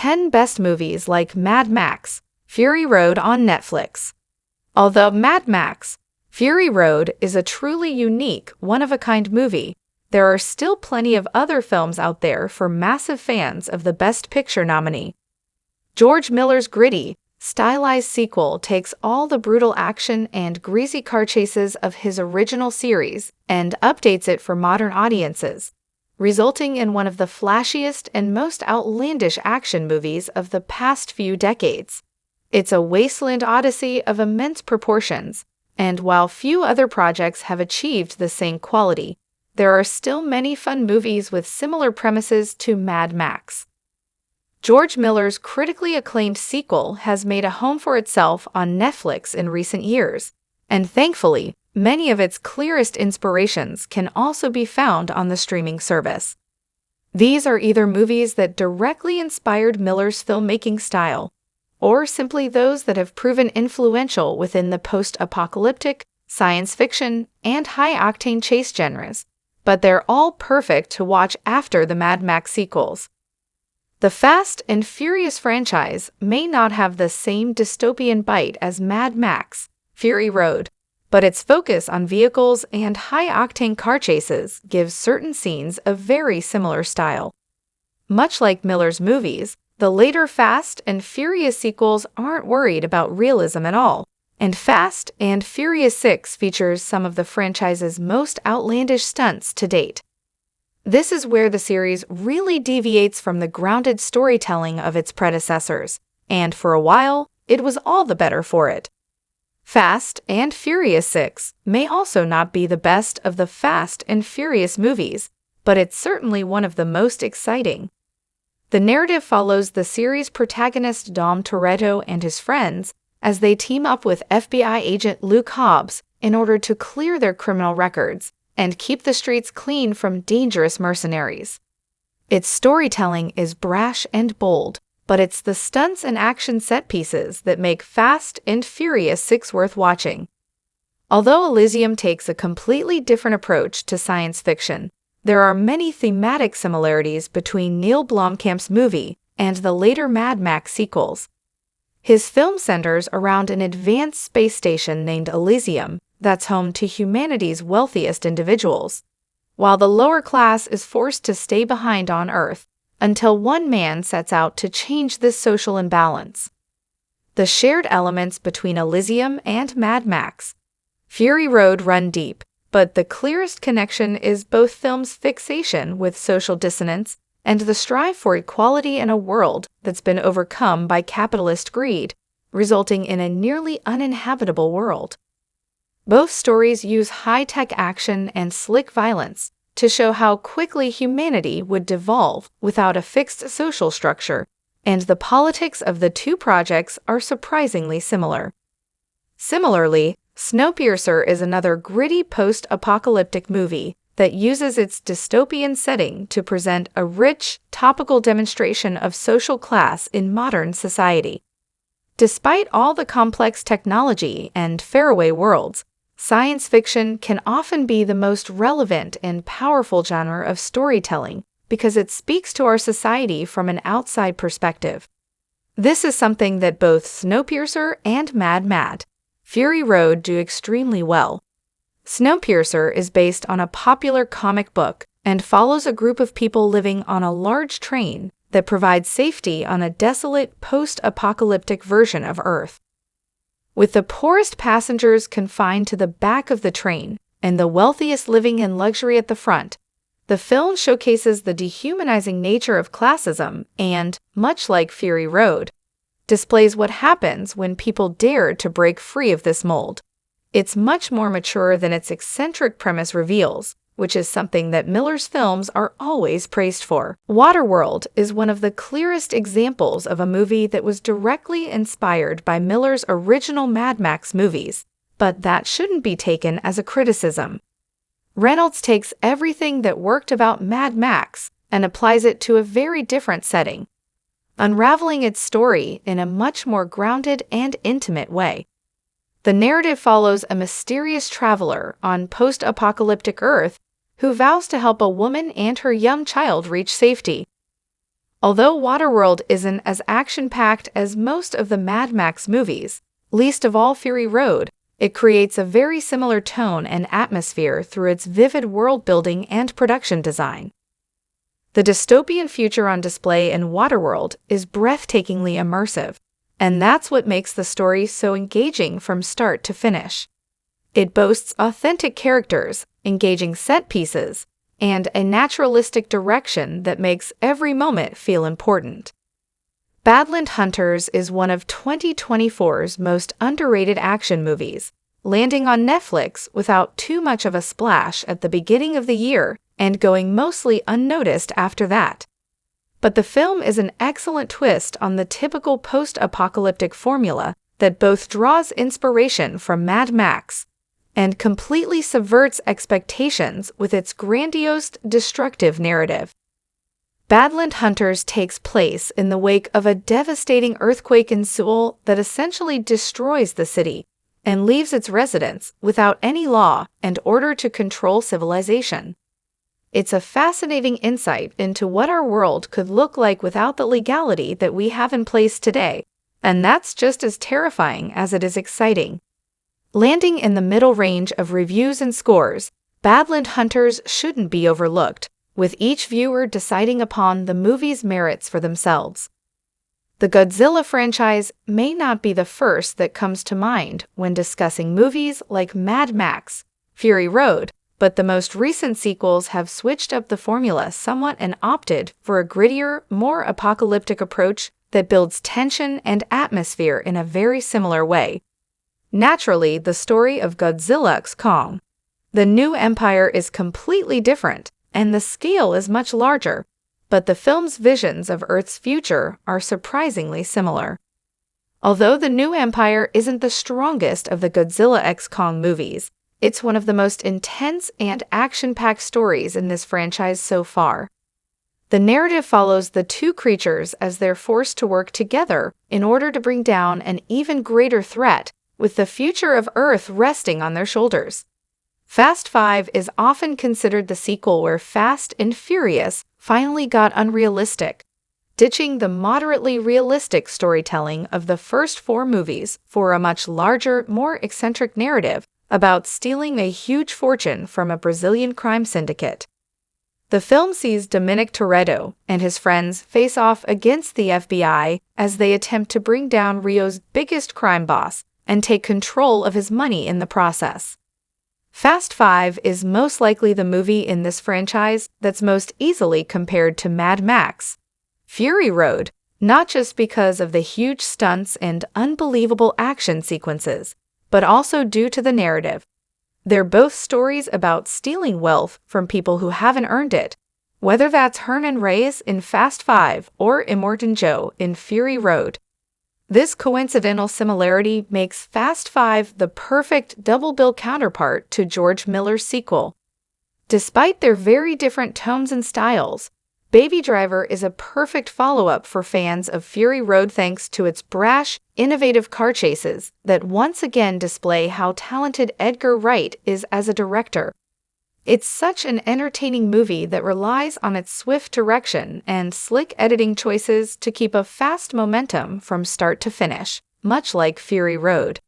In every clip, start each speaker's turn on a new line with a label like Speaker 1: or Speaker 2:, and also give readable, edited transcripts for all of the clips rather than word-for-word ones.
Speaker 1: 10 best movies like Mad Max, Fury Road on Netflix. Although Mad Max, Fury Road is a truly unique, one-of-a-kind movie, there are still plenty of other films out there for massive fans of the Best Picture nominee. George Miller's gritty, stylized sequel takes all the brutal action and greasy car chases of his original series and updates it for modern audiences, resulting in one of the flashiest and most outlandish action movies of the past few decades. It's a wasteland odyssey of immense proportions, and while few other projects have achieved the same quality, there are still many fun movies with similar premises to Mad Max. George Miller's critically acclaimed sequel has made a home for itself on Netflix in recent years, and thankfully, many of its clearest inspirations can also be found on the streaming service. These are either movies that directly inspired Miller's filmmaking style, or simply those that have proven influential within the post-apocalyptic, science fiction, and high-octane chase genres, but they're all perfect to watch after the Mad Max sequels. The Fast and Furious franchise may not have the same dystopian bite as Mad Max, Fury Road, but its focus on vehicles and high-octane car chases gives certain scenes a very similar style. Much like Miller's movies, the later Fast and Furious sequels aren't worried about realism at all, and Fast and Furious 6 features some of the franchise's most outlandish stunts to date. This is where the series really deviates from the grounded storytelling of its predecessors, and for a while, it was all the better for it. Fast and Furious 6 may also not be the best of the Fast and Furious movies, but it's certainly one of the most exciting. The narrative follows the series' protagonist Dom Toretto and his friends as they team up with FBI agent Luke Hobbs in order to clear their criminal records and keep the streets clean from dangerous mercenaries. Its storytelling is brash and bold, but it's the stunts and action set pieces that make Fast and Furious 6 worth watching. Although Elysium takes a completely different approach to science fiction, there are many thematic similarities between Neil Blomkamp's movie and the later Mad Max sequels. His film centers around an advanced space station named Elysium that's home to humanity's wealthiest individuals, while the lower class is forced to stay behind on Earth until one man sets out to change this social imbalance. The shared elements between Elysium and Mad Max, Fury Road run deep, but the clearest connection is both films' fixation with social dissonance and the strive for equality in a world that's been overcome by capitalist greed, resulting in a nearly uninhabitable world. Both stories use high-tech action and slick violence to show how quickly humanity would devolve without a fixed social structure, and the politics of the two projects are surprisingly similar. Similarly, Snowpiercer is another gritty post-apocalyptic movie that uses its dystopian setting to present a rich, topical demonstration of social class in modern society. Despite all the complex technology and faraway worlds, science fiction can often be the most relevant and powerful genre of storytelling because it speaks to our society from an outside perspective. This is something that both Snowpiercer and Mad Fury Road do extremely well. Snowpiercer is based on a popular comic book and follows a group of people living on a large train that provides safety on a desolate post-apocalyptic version of Earth. With the poorest passengers confined to the back of the train and the wealthiest living in luxury at the front, the film showcases the dehumanizing nature of classism and, much like Fury Road, displays what happens when people dare to break free of this mold. It's much more mature than its eccentric premise reveals, which is something that Miller's films are always praised for. Waterworld is one of the clearest examples of a movie that was directly inspired by Miller's original Mad Max movies, but that shouldn't be taken as a criticism. Reynolds takes everything that worked about Mad Max and applies it to a very different setting, unraveling its story in a much more grounded and intimate way. The narrative follows a mysterious traveler on post-apocalyptic Earth who vows to help a woman and her young child reach safety. Although Waterworld isn't as action-packed as most of the Mad Max movies, least of all Fury Road, it creates a very similar tone and atmosphere through its vivid world-building and production design. The dystopian future on display in Waterworld is breathtakingly immersive, and that's what makes the story so engaging from start to finish. It boasts authentic characters, engaging set pieces, and a naturalistic direction that makes every moment feel important. Badland Hunters is one of 2024's most underrated action movies, landing on Netflix without too much of a splash at the beginning of the year and going mostly unnoticed after that. But the film is an excellent twist on the typical post-apocalyptic formula that both draws inspiration from Mad Max and completely subverts expectations with its grandiose, destructive narrative. Badland Hunters takes place in the wake of a devastating earthquake in Seoul that essentially destroys the city and leaves its residents without any law and order to control civilization. It's a fascinating insight into what our world could look like without the legality that we have in place today, and that's just as terrifying as it is exciting. Landing in the middle range of reviews and scores, Badland Hunters shouldn't be overlooked, with each viewer deciding upon the movie's merits for themselves. The Godzilla franchise may not be the first that comes to mind when discussing movies like Mad Max, Fury Road, but the most recent sequels have switched up the formula somewhat and opted for a grittier, more apocalyptic approach that builds tension and atmosphere in a very similar way. Naturally, the story of Godzilla x Kong, the new empire, is completely different, and the scale is much larger, but the film's visions of Earth's future are surprisingly similar. Although the new empire isn't the strongest of the Godzilla x Kong movies, it's one of the most intense and action-packed stories in this franchise so far. The narrative follows the two creatures as they're forced to work together in order to bring down an even greater threat, with the future of Earth resting on their shoulders. Fast 5 is often considered the sequel where Fast and Furious finally got unrealistic, ditching the moderately realistic storytelling of the first four movies for a much larger, more eccentric narrative about stealing a huge fortune from a Brazilian crime syndicate. The film sees Dominic Toretto and his friends face off against the FBI as they attempt to bring down Rio's biggest crime boss and take control of his money in the process. Fast 5 is most likely the movie in this franchise that's most easily compared to Mad Max, Fury Road, not just because of the huge stunts and unbelievable action sequences, but also due to the narrative. They're both stories about stealing wealth from people who haven't earned it, whether that's Hernan Reyes in Fast 5 or Immortan Joe in Fury Road. This coincidental similarity makes Fast 5 the perfect double-bill counterpart to George Miller's sequel. Despite their very different tones and styles, Baby Driver is a perfect follow-up for fans of Fury Road thanks to its brash, innovative car chases that once again display how talented Edgar Wright is as a director. It's such an entertaining movie that relies on its swift direction and slick editing choices to keep a fast momentum from start to finish, much like Fury Road.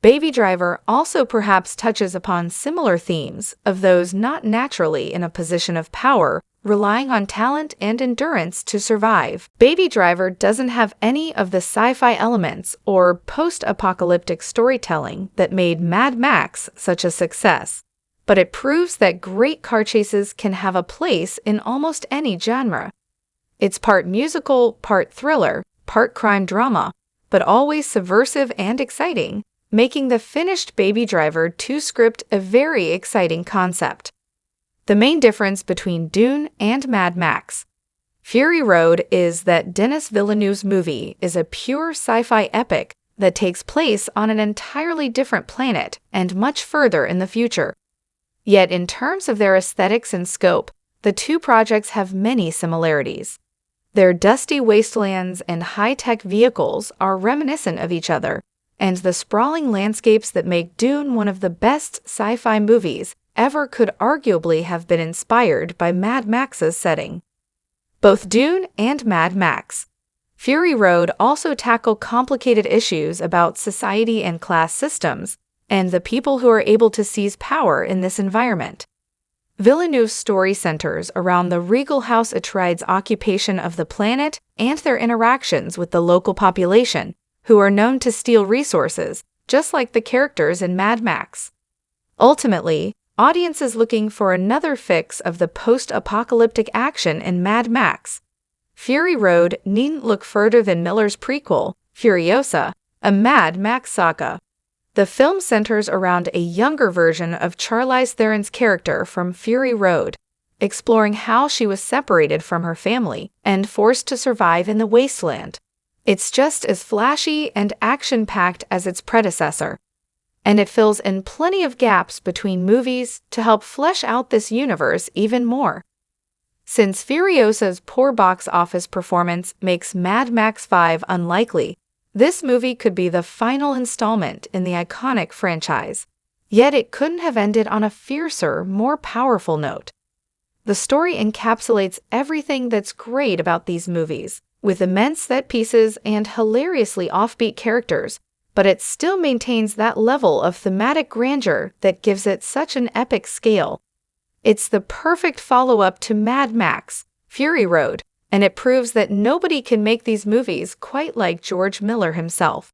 Speaker 1: Baby Driver also perhaps touches upon similar themes of those not naturally in a position of power, relying on talent and endurance to survive. Baby Driver doesn't have any of the sci-fi elements or post-apocalyptic storytelling that made Mad Max such a success, but it proves that great car chases can have a place in almost any genre. It's part musical, part thriller, part crime drama, but always subversive and exciting, making the finished Baby Driver 2 script a very exciting concept. The main difference between Dune and Mad Max, Fury Road, is that Denis Villeneuve's movie is a pure sci-fi epic that takes place on an entirely different planet and much further in the future. Yet in terms of their aesthetics and scope, the two projects have many similarities. Their dusty wastelands and high-tech vehicles are reminiscent of each other, and the sprawling landscapes that make Dune one of the best sci-fi movies ever could arguably have been inspired by Mad Max's setting. Both Dune and Mad Max Fury Road also tackle complicated issues about society and class systems, and the people who are able to seize power in this environment. Villeneuve's story centers around the regal House Atreides' occupation of the planet and their interactions with the local population, who are known to steal resources, just like the characters in Mad Max. Ultimately, audiences looking for another fix of the post-apocalyptic action in Mad Max. Fury Road needn't look further than Miller's prequel, Furiosa, a Mad Max saga. The film centers around a younger version of Charlize Theron's character from Fury Road, exploring how she was separated from her family and forced to survive in the wasteland. It's just as flashy and action-packed as its predecessor, and it fills in plenty of gaps between movies to help flesh out this universe even more. Since Furiosa's poor box office performance makes Mad Max 5 unlikely, this movie could be the final installment in the iconic franchise. Yet it couldn't have ended on a fiercer, more powerful note. The story encapsulates everything that's great about these movies, with immense set pieces and hilariously offbeat characters, but it still maintains that level of thematic grandeur that gives it such an epic scale. It's the perfect follow-up to Mad Max, Fury Road, and it proves that nobody can make these movies quite like George Miller himself.